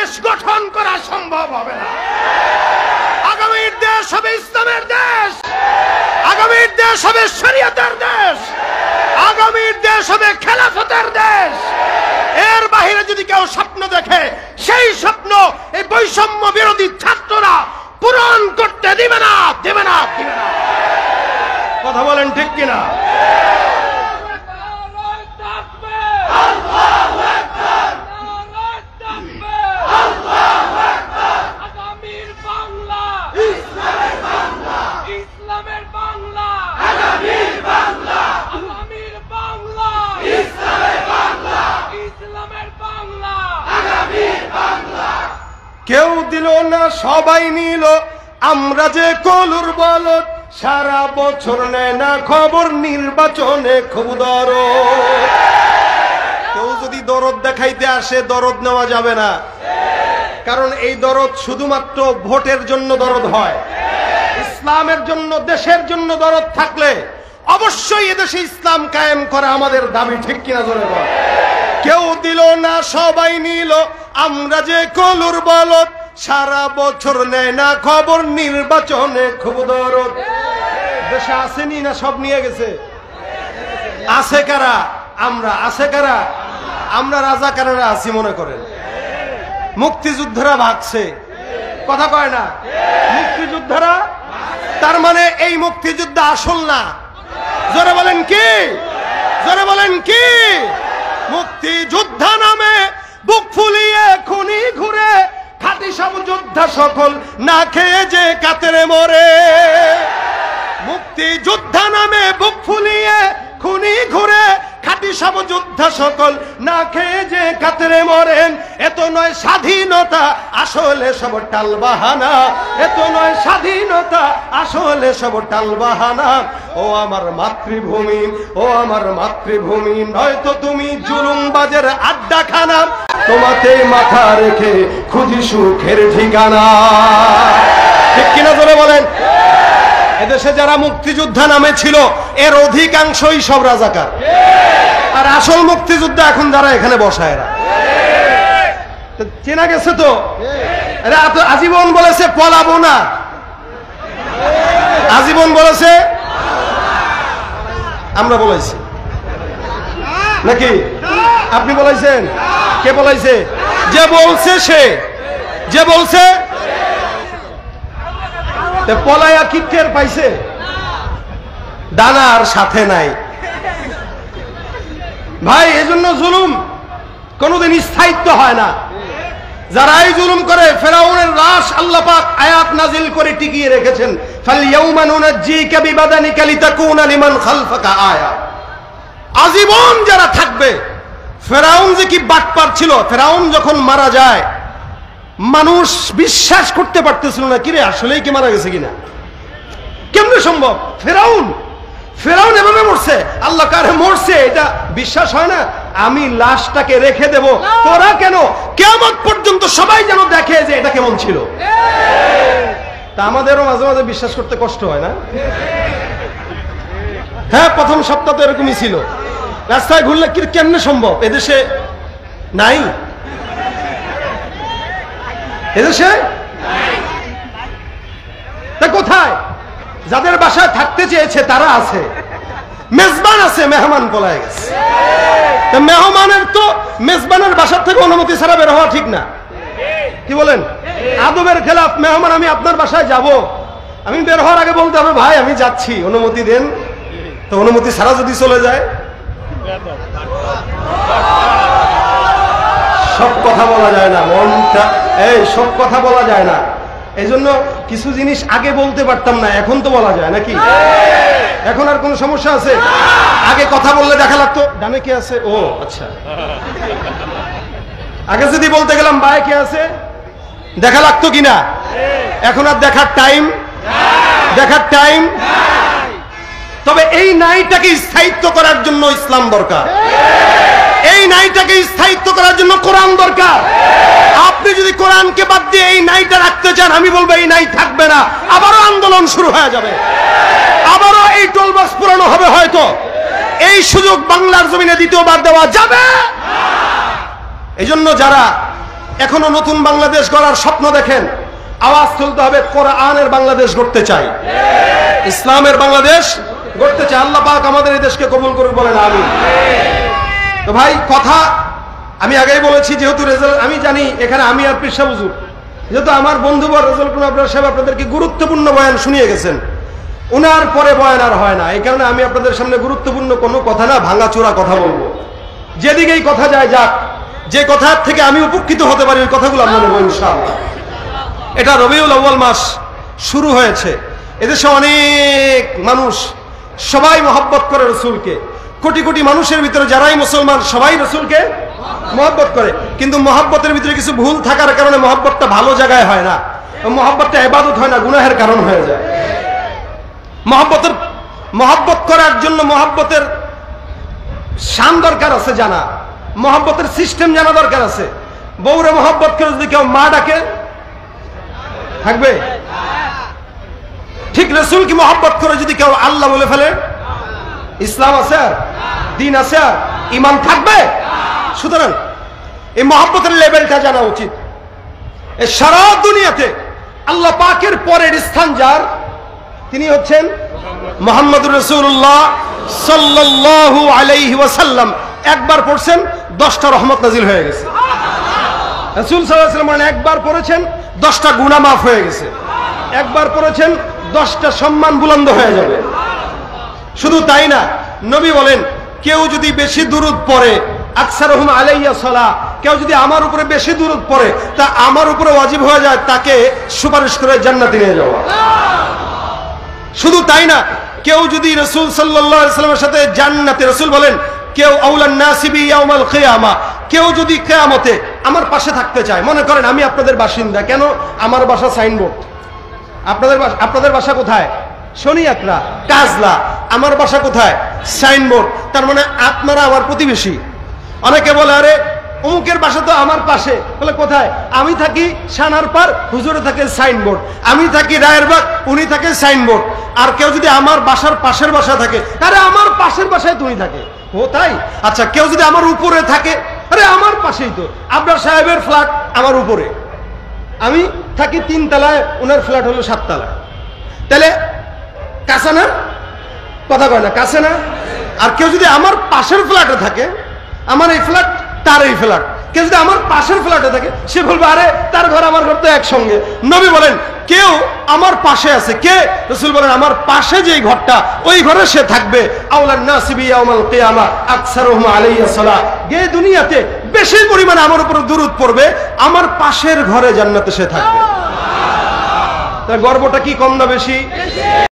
দেশ গঠন করা সম্ভব হবে না। আগামীর দেশ হবে ইসলামের দেশ, আগামীর দেশ হবে শরীয়তের দেশ, আগামীর দেশ হবে খেলাফতের দেশ। এর বাইরে যদি কেউ স্বপ্ন দেখে, সেই স্বপ্ন এই বৈষম্য বিরোধী ছাত্ররা পূরণ করতে দিবে না, দিবে না, দিবে না। কথা বলেন ঠিক কিনা? কেউ দিল না সবাই নিল, আমরা যে কলুর বলদ, সারা বছর নেয় না খবর, নির্বাচনে খুব দরদ। কেউ যদি দরদ দেখাইতে আসে, দরদ নেওয়া যাবে না, কারণ এই দরদ শুধুমাত্র ভোটের জন্য দরদ হয়। ইসলামের জন্য, দেশের জন্য দরদ থাকলে অবশ্যই এদেশে ইসলাম কায়েম করা আমাদের দাবি, ঠিক কিনা জোরে বল। কেউ দিল না সবাই নিল, আমরা যে কলুর বলদ, সারা বছর নেয় না খবর, নির্বাচনে খুব দরদ। দেশে আসেনি না সব নিয়ে গেছে? আছে কারা? আমরা। আছে কারা? আমরা রাজাকারেরা আছি মনে করেন। মুক্তিযোদ্ধারা ভাগছে, কথা কয় না? মুক্তিযোদ্ধারা, তার মানে এই মুক্তিযুদ্ধ আসল না। জোরে বলেন কি? জোরে বলেন কি? মুক্তিযোদ্ধা নামে বুক ফুলিয়ে খুনি ঘুরে, খাঁটি সব যোদ্ধা সকল না খেয়ে যে কাতরে মরে। মুক্তিযোদ্ধা নামে বুক ফুলিয়ে খুনি ঘুরে, খাঁটি সব যোদ্ধা সকল না খেয়ে যে কাতরে মরেন। এত নয় স্বাধীনতা, আসলে সব টালবাহানা। এত নয় স্বাধীনতা, আসলে সব টালবাহানা। ও আমার মাতৃভূমি, ও আমার মাতৃভূমি, নয়তো তুমি জুলুমবাজের আড্ডাখানা। তোমাতে মাথা রেখে খুঁজি সুখের ঠিকানা, ঠিক কিনা জোরে বলেন? এদেশে যারা মুক্তিযোদ্ধা নামে ছিল, এর অধিকাংশই সব রাজাকার। আর আসল মুক্তিযোদ্ধা এখন যারা এখানে বসায়, এরা চেনা গেছে তো। এরা আজীবন বলেছে পলাবো না, আজীবন বলেছে। আমরা বলেছি নাকি? আপনি বলেছেন? কে বলেছে? যে বলছে সে, যে বলছে। পলায়া কি টের পাইছে? দানার সাথে নাই ভাই। এজন্য জুলুম কোনদিন স্থায়িত্ব হয় না। যারাই জুলুম করে, ফেরাউনের লাশ আল্লাহ পাক আয়াত নাজিল করে টিকিয়ে রেখেছেন, ফালইয়াউমা নুনাজ্জিকা বিবাদানিকা লিতাকুনা লিমান খালফাকা আয়া। আজীবন যারা থাকবে। ফেরাউন যে কি বাটপার ছিল, ফেরাউন যখন মারা যায় মানুষ বিশ্বাস করতে পারতেছিল না, কিরে আসলেই কি মারা গেছে কিনা, কেমনে সম্ভব? ফেরাউন, ফেরাউন এভাবে মরছে, আল্লাহ কারে মরছে এটা বিশ্বাস হয় না। আমি লাশটাকে রেখে দেব, তোরা কেন? কিয়ামত পর্যন্ত সবাই যেন দেখে যে এটা কেমন ছিল। তা আমাদেরও মাঝে মাঝে বিশ্বাস করতে কষ্ট হয় না? হ্যাঁ, প্রথম সপ্তাহ তো এরকমই ছিল। রাস্তায় ঘুরলে কেমনে সম্ভব? এদেশে নাই, এদেশে তা কোথায়? যাদের বাসায় থাকতে চেয়েছে তারা আছে, মেজবান আছে, মেহমান পলায় গেছে। মেহমানের তো মেজবানের বাসার থেকে অনুমতি ছাড়া বের হওয়া ঠিক না, কি বলেন? আদবের খেলাফ। মেহমান আমি আপনার বাসায় যাব, আমি বের হওয়ার আগে বলতে হবে ভাই আমি যাচ্ছি, অনুমতি দেন। তো অনুমতি ছাড়া যদি চলে যায়, সব কথা বলা যায় না, মনটা সব কথা বলা যায় না। এই জন্য কিছু জিনিস আগে বলতে পারতাম না, এখন তো বলা যায় নাকি? এখন আর কোন সমস্যা আছে? আগে কথা বললে দেখা লাগতো ডানে কে আছে, ও আচ্ছা। আগে যদি বলতে গেলাম বায়ে কে আছে, দেখা লাগতো কিনা? এখন আর দেখার টাইম, দেখার টাইম। তবে এই নাইটাকে স্থায়িত্ব করার জন্য ইসলাম দরকার, এই নাইটাকে স্থায়িত্ব করার জন্য কোরআন দরকার। আপনি যদি কোরআনকে বাদ দিয়ে এই নাইটা রাখতে চান, আমি বলবো এই নাই থাকবে না, আবারও আন্দোলন শুরু হয়ে যাবে, আবারও এই টোলবাস পুরানো হবে। হয়তো এই সুযোগ বাংলার জমিনে দ্বিতীয়বার দেওয়া যাবে। এই জন্য যারা এখনো নতুন বাংলাদেশ গড়ার স্বপ্ন দেখেন, আওয়াজ তুলতে হবে, কোরআনের বাংলাদেশ গড়তে চাই, ইসলামের বাংলাদেশ গড়তে চাই। আল্লাহ পাক আমাদের এই দেশকে কবুল করুক, বলেন আমিন। তো ভাই কথা আমি আগেই বলেছি, যেহেতু রেজাল্ট আমি জানি এখানে আমি আর পেশা বুঝুক, যেহেতু আমার বন্ধুবর রেজাল্ট আপনার সাহেব আপনাদেরকে গুরুত্বপূর্ণ বয়ান শুনিয়ে গেছেন, উনার পরে বয়ান আর হয় না। এই কারণে আমি আপনাদের সামনে গুরুত্বপূর্ণ কোনো কথা না, ভাঙাচোরা কথা বলবো। যেদিকেই কথা যায় যাক, যে কথা থেকে আমি উপকৃত হতে পারি ওই কথাগুলো আমরা নেব ইনশাআল্লাহ। এটা রবিউল আউয়াল মাস শুরু হয়েছে, এদেশে অনেক মানুষ সবাই মহব্বত করে রসুলকে, কোটি কোটি মানুষের ভিতরে যারাই মুসলমান সবাই রসুলকে মহব্বত করে, কিন্তু মহব্বতের ভিতরে কিছু ভুল থাকার কারণে মহব্বতটা ভালো জায়গায় হয় না, মহব্বতটা ইবাদত হয় না, গুনাহের কারণ হয়ে যায়। মহব্বত করার জন্য মহব্বতের শান দরকার আছে জানা, মহব্বতের সিস্টেম জানা দরকার আছে। বউরে মহব্বত করে যদি কেউ মা ডাকে থাকবে? ঠিক রাসূলকে মহব্বত করে যদি কেউ আল্লাহ বলে ফেলে, ইসলাম আছে আর দ্বীন আছে আর ঈমান থাকবে? সুতরাং এই মহব্বতের লেভেলটা জানা উচিত। এই সারা দুনিয়াতে আল্লাহ পাকের পরের স্থান যার, তিনি হচ্ছেন মুহাম্মদুর রাসূলুল্লাহ সাল্লাল্লাহু আলাইহি ওয়াসাল্লাম। একবার পড়ছেন 10টা রহমত নাজিল হয়ে গেছে। রাসূল সাল্লাল্লাহু আলাইহি ওয়াসাল্লাম একবার পড়েছেন 10টা গুনাহ মাফ হয়ে গেছে, একবার পড়েছেন 10টা সম্মান বুলন্দ হয়ে যাবে। শুধু তাই না, নবী বলেন কেউ যদি বেশি দুরূদ পড়ে, আকসারুহুম আলাইয়া সালাহ, কেউ যদি আমার উপরে বেশি দুরূদ পড়ে তা আমার উপরে ওয়াজিব হয়ে যায় তাকে সুপারিশ করে জান্নাতে নিয়ে যাওয়া। শুধু তাই না, কেউ যদি রাসূল সাল্লাল্লাহু আলাইহি ওয়াসাল্লামের সাথে জান্নাতে, রাসূল বলেন কেউ আউলান নাসিবি ইয়াউমাল কিয়ামা, কেউ যদি কিয়ামতে আমার পাশে থাকতে চায়, মনে করেন আমি আপনাদের বাসিন্দা, কেন আমার বাসা সাইনবোর্ড, আপনাদের বাসা কোথায়? শনিয়াকড়া, কাজলা, আমার বাসা কোথায়? সাইনবোর্ড। তার মানে আপনারা আমার প্রতিবেশী। অনেকে বলে আরে অমুকের বাসা তো আমার পাশে, বলে কোথায়? আমি থাকি সানারপাড়, হুজুরে থাকে সাইনবোর্ড। আমি থাকি রায়েরবাগ, উনি থাকে সাইনবোর্ড। আর কেউ যদি আমার বাসার পাশের বাসা থাকে, আরে আমার পাশের বাসায় তুমি থাকে। ও তাই? আচ্ছা, কেউ যদি আমার উপরে থাকে, আরে আমার পাশেই তো, আপনার সাহেবের ফ্ল্যাট আমার উপরে, আমি থাকি 3 তলায়, ওনার ফ্ল্যাট হলো 7 তলায়। তাহলে কাছে না? কথা কয় না, কাছে না? আর কেউ যদি আমার পাশের ফ্ল্যাটে থাকে, আমার এই ফ্ল্যাট তার এই ফ্ল্যাট, কেউ যদি আমার পাশের ফ্ল্যাটে থাকে, সে বলবে আরে তার ঘর আমার ঘর তো একসঙ্গে। নবী বলেন কেউ আমার পাশে আছে, কে? রাসূল বলেন আমার পাশে যেই ঘরটা, ওই ঘরে সে থাকবে। আউলান নাসিবি ইয়াউমাল কিয়ামা আকসারুহুম আলাইয়া সালাহ, যে দুনিয়াতে বেশি পরিমাণে আমার উপর দুরূদ পড়বে, আমার পাশের ঘরে জান্নাতে সে থাকবে। তার গর্বটা কি কম না বেশি?